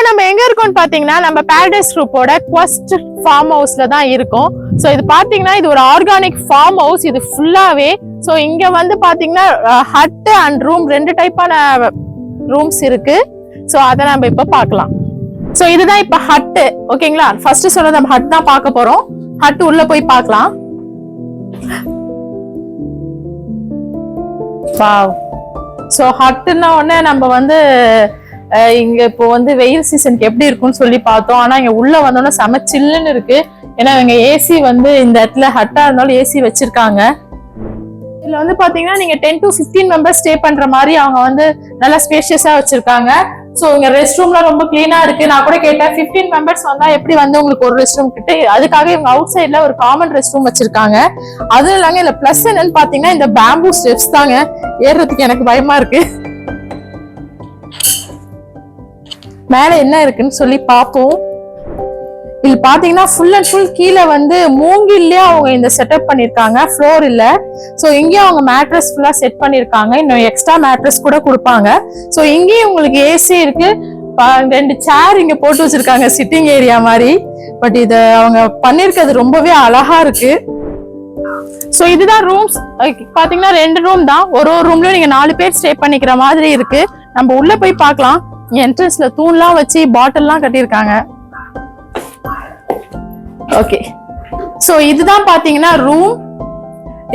நம்ம எங்க இருக்கோம்னு பாத்தீங்கன்னா நம்ம பாரடைஸ் குரூப்போட குவெஸ்ட் ஃபார்ம் ஹவுஸ்ல தான் இருக்கோம். சோ இது பாத்தீங்கன்னா இது ஒரு ஆர்கானிக் ஃபார்ம் ஹவுஸ். இது ஃபுல்லாவே சோ இங்க வந்து பாத்தீங்கன்னா ஹட் அண்ட் ரூம் ரெண்டு டைப்பான ரூம்ஸ் இருக்கு. சோ அதை நம்ம இப்ப பார்க்கலாம். சோ இதுதான் இப்ப ஹட். ஓகேங்களா, ஃபர்ஸ்ட் சொன்னது நம்ம ஹட் தான் பார்க்க போறோம். ஹட் உள்ள போய் பார்க்கலாம். வாவ். சோ ஹட்னா உடனே நம்ம வந்து இங்க இப்போ வந்து வெயில் சீசனுக்கு எப்படி இருக்கும்னு சொல்லி பார்த்தோம். ஆனா இங்க உள்ள வந்தோம்னா செம சில்லுன்னு இருக்கு. ஏன்னா இங்க ஏசி வந்து இந்த இடத்துல ஹட்டா இருந்தாலும் ஏசி வச்சிருக்காங்க. இதுல வந்து பாத்தீங்கன்னா நீங்க 10 to 15 மெம்பர்ஸ் ஸ்டே பண்ற மாதிரி அவங்க வந்து நல்லா ஸ்பேஷியஸா வச்சிருக்காங்க. சோ இங்க ரெஸ்ட் ரூம்ல ரொம்ப கிளீனா இருக்கு. நான் கூட கேட்டேன் 15 மெம்பர்ஸ் வந்தா எப்படி வந்து உங்களுக்கு ஒரு ரெஸ்ட் ரூம் கிட்ட, அதுக்காக இவங்க அவுட் சைட்ல ஒரு காமன் ரெஸ்ட் ரூம் வச்சிருக்காங்க. அதுவும் இல்லாம இதுல பிளஸ் என்னன்னு பாத்தீங்கன்னா இந்த பேம்பூ ஸ்டெப்ஸ் தாங்க, ஏறுறதுக்கு எனக்கு பயமா இருக்கு. மேல என்ன இருக்குன்னு சொல்லி பார்ப்போம். இது பாத்தீங்கன்னா ஃபுல் அண்ட் ஃபுல் கீழே வந்து மூங்கிலே அவங்க இந்த செட்டப் பண்ணிருக்காங்க, ஃப்ளோர் இல்ல. சோ இங்கேயும் அவங்க மேட்ரஸ் ஃபுல்லா செட் பண்ணிருக்காங்க. இன்னும் எக்ஸ்ட்ரா மேட்ரஸ் கூட கொடுப்பாங்க. சோ இங்கேயும் உங்களுக்கு ஏசி இருக்கு. 2 சேர் இங்க போட்டு வச்சிருக்காங்க சிட்டிங் ஏரியா மாதிரி. பட் இத அவங்க பண்ணிருக்கிறது ரொம்பவே அழகா இருக்கு. சோ இதுதான் ரூம்ஸ். பாத்தீங்கன்னா 2 ரூம் தான். ஒரு ரூம்லயும் நீங்க 4 பேர் ஸ்டே பண்ணிக்கிற மாதிரி இருக்கு. நம்ம உள்ள போய் பார்க்கலாம். என்ட்ரன்ஸ்ல தூண்லாம் வச்சு பாட்டில்லாம் கட்டியிருக்காங்க. ஓகே, சோ இதுதான் பாத்தீங்கன்னா ரூம்.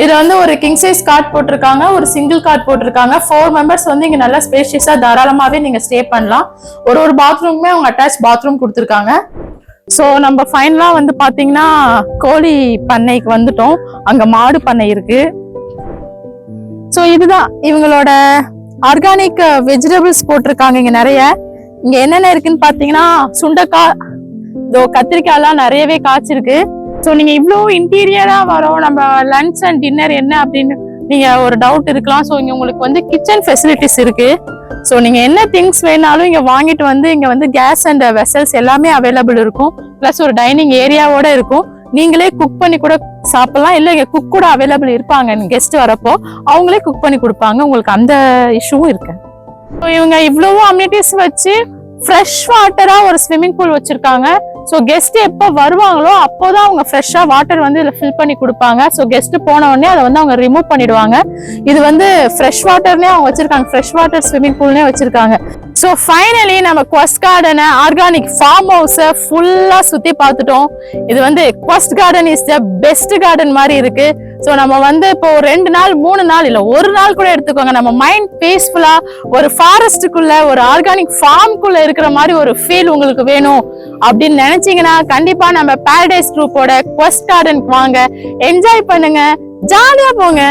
இது வந்து ஒரு கிங் சைஸ் காட் போட்டிருக்காங்க, ஒரு சிங்கிள் காட் போட்டிருக்காங்க. 4 மெம்பர்ஸ் வந்து இங்க நல்லா ஸ்பேஷியஸா தாராளமாவே நீங்க ஸ்டே பண்ணலாம். ஒரு பாத்ரூமுமே அவங்க அட்டாச் பாத்ரூம் கொடுத்துருக்காங்க. சோ நம்ம ஃபைனலா வந்து பாத்தீங்கன்னா கோழி பண்ணைக்கு வந்துட்டோம். அங்க மாடு பண்ணை இருக்கு. சோ இதுதான் இவங்களோட ஆர்கானிக் வெஜிடபிள்ஸ் போட்டிருக்காங்க. இங்க நிறைய இங்க என்னென்ன இருக்குன்னு பாத்தீங்கன்னா சுண்டைக்காய், கத்திரிக்காய் எல்லாம் நிறையவே காய்ச்சிருக்கு. ஸோ நீங்க இவ்வளோ இன்டீரியரா வரோம், நம்ம லஞ்ச் அண்ட் டின்னர் என்ன அப்படின்னு நீங்க ஒரு டவுட் இருக்கலாம். ஸோ இங்க உங்களுக்கு வந்து கிச்சன் ஃபெசிலிட்டிஸ் இருக்கு. ஸோ நீங்க என்ன திங்ஸ் வேணாலும் இங்க வாங்கிட்டு வந்து இங்க வந்து கேஸ் அண்ட் வெசல்ஸ் எல்லாமே அவைலபிள் இருக்கும். பிளஸ் ஒரு டைனிங் ஏரியாவோட இருக்கும். நீங்களே குக் பண்ணி கூட சாப்பிடலாம். இல்ல இங்க குக் கூட அவைலபிள் இருப்பாங்க. கெஸ்ட் வரப்போ அவங்களே குக் பண்ணி கொடுப்பாங்க. உங்களுக்கு அந்த இஷ்யூவும் இருக்கு. இவங்க இவ்வளவு அம்யூனிட்டிஸ் வச்சு ஃப்ரெஷ் வாட்டரா ஒரு ஸ்விம்மிங் பூல் வச்சிருக்காங்க. ஸோ கெஸ்ட் எப்போ வருவாங்களோ அப்போதான் அவங்க ஃப்ரெஷ்ஷா வாட்டர் வந்து இதுல ஃபில் பண்ணி கொடுப்பாங்க. ஸோ கெஸ்ட் போன உடனே அதை வந்து அவங்க ரிமூவ் பண்ணிடுவாங்க. இது வந்து ஃப்ரெஷ் வாட்டர்னே அவங்க வச்சிருக்காங்க, ஃப்ரெஷ் வாட்டர் ஸ்விம்மிங் பூல்னே வச்சிருக்காங்க. ஸோ ஃபைனலி நம்ம குவெஸ்ட் கார்டனை ஆர்கானிக் ஃபார்ம் ஹவுஸை ஃபுல்லா சுத்தி பார்த்துட்டோம். இது வந்து quest garden is the best garden மாதிரி இருக்கு. ஸோ நம்ம வந்து இப்போ 2 நாள் 3 நாள் இல்ல 1 நாள் கூட எடுத்துக்கோங்க, நம்ம மைண்ட் பீஸ்ஃபுல்லா ஒரு ஃபாரஸ்டுக்குள்ள ஒரு ஆர்கானிக் ஃபார்ம்குள்ள இருக்கிற மாதிரி ஒரு ஃபீல் உங்களுக்கு வேணும் அப்படின்னு நினைச்சீங்கன்னா கண்டிப்பா நம்ம பாரடைஸ் குரூப்போட குவெஸ்ட் கார்டனுக்கு வாங்க, என்ஜாய் பண்ணுங்க, ஜாலியா போங்க.